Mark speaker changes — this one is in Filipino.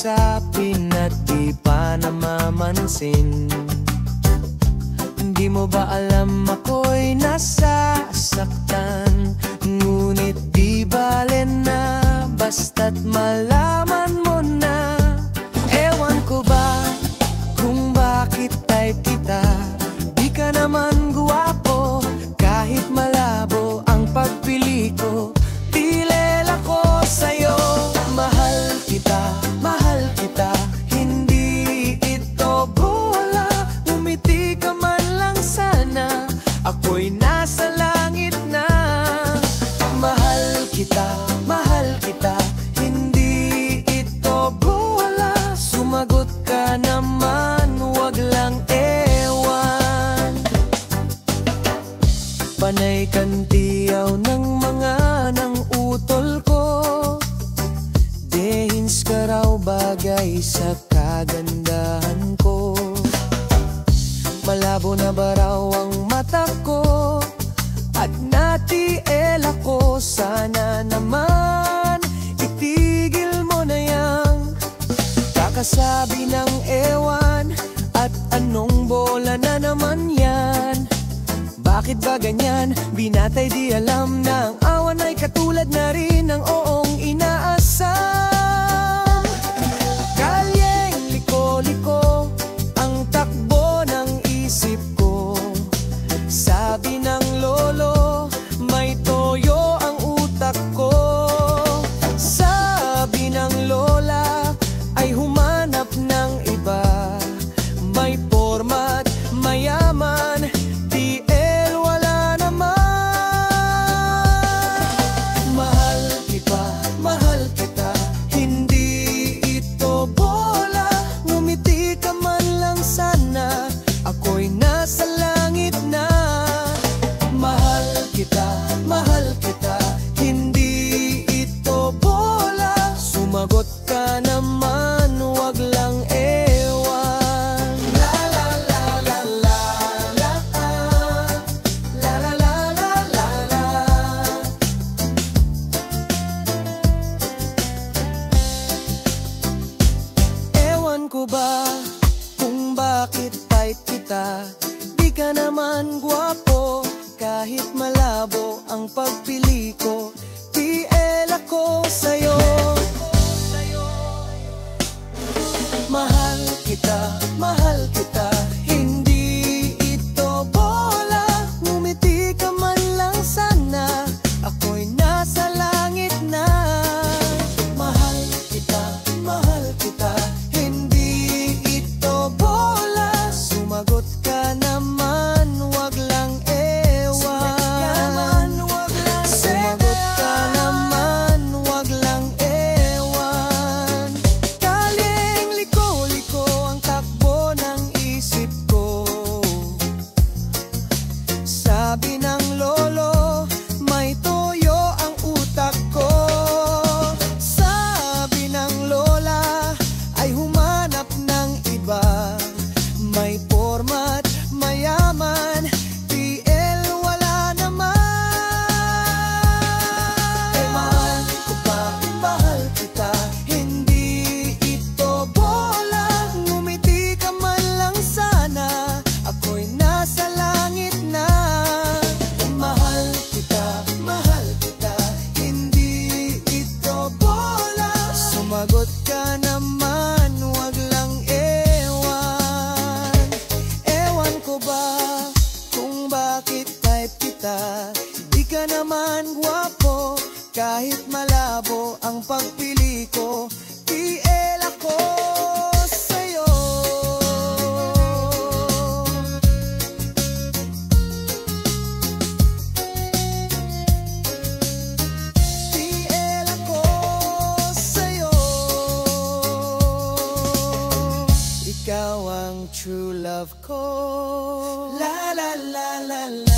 Speaker 1: kausapin at di pa namamansin. Hindi mo ba alam ako'y nasasaktan? Ngunit di bale na, basta't malaman mo na. Ewan ko ba kung bakit type kita. Di ka naman guwapo, kahit malabo ang pagpili ko. Tiil ako sa'yo. Mahal kita, hindi ito bola. Umiti ka man lang sana, ako'y nasa langit na. Mahal kita, hindi ito bola. Sumagot ka naman, wag lang ewan. Panay kang tiyaw ng mga nang utol ko. Dehins ka raw bagay sa kagandahan ko. Malabo na ba raw ang mata ko? At natiil ako, sana naman itigil mo na yang kakasabi ng ewan. At anong bola na naman yan? Bakit ba ganyan? Binatay di alam na ang awan ay katulad na rin ng oong inaasam. Kalyeng liko-liko ang takbo ng isip ko. Sabi ng lolo, may toyo ang utak ko. Sabi ng lola, ay humanap ng iba. May porma't mayaman, tiil wala naman. Mahal kita, hindi ito bola. Ngumiti ka man lang sana, ako'y nasa langit na. Mahal kita, hindi ito bola. Sumagot ka naman, wag lang ewan. La la la la la la la la la la la la. Ewan ko ba kung bakit type kita. Di ka naman gwapo, kahit malabo ang pagpili ko. Tiil ako sa'yo. Mahal kita, hindi ito bola. Ngumiti ka man lang sana, ako'y nasa langit na. Mahal kita, hindi ito bola. Sumagot ka naman, wag lang ewan. Sumagot ka naman, wag lang ewan. Kalyeng liko-liko ang takbo ng isip ko. Sabi ng lolo, may toyo ang utak ko. Sabi ng lola, ay humanap ng iba. May porma't mayaman, tiil wala naman. Mahal kita, hindi ito bola. Ngumiti ka man lang sana, ako'y nasa langit na. Mahal kita, hindi ito bola. Sumagot ka naman, wag lang ewan. Ewan ko ba kung bakit type kita. Di ka naman gwapo, kahit malabo ang pagpili ko. Tiil ako sa'yo. Tiil ako sa'yo. Ikaw ang true love ko. La la la la la.